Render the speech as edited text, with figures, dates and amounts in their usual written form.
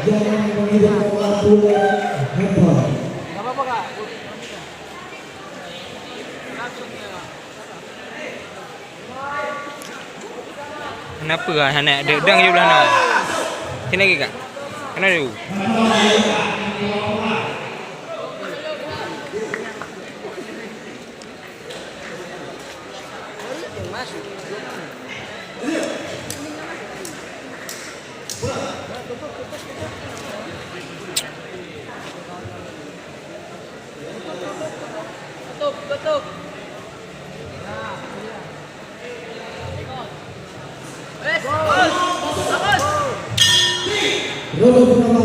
Jangan menghidupkan lampu handphone. Kenapa lah anak ada dang je belah nak? Sini lagi kak. Kena dulu. Betul. Roll pertama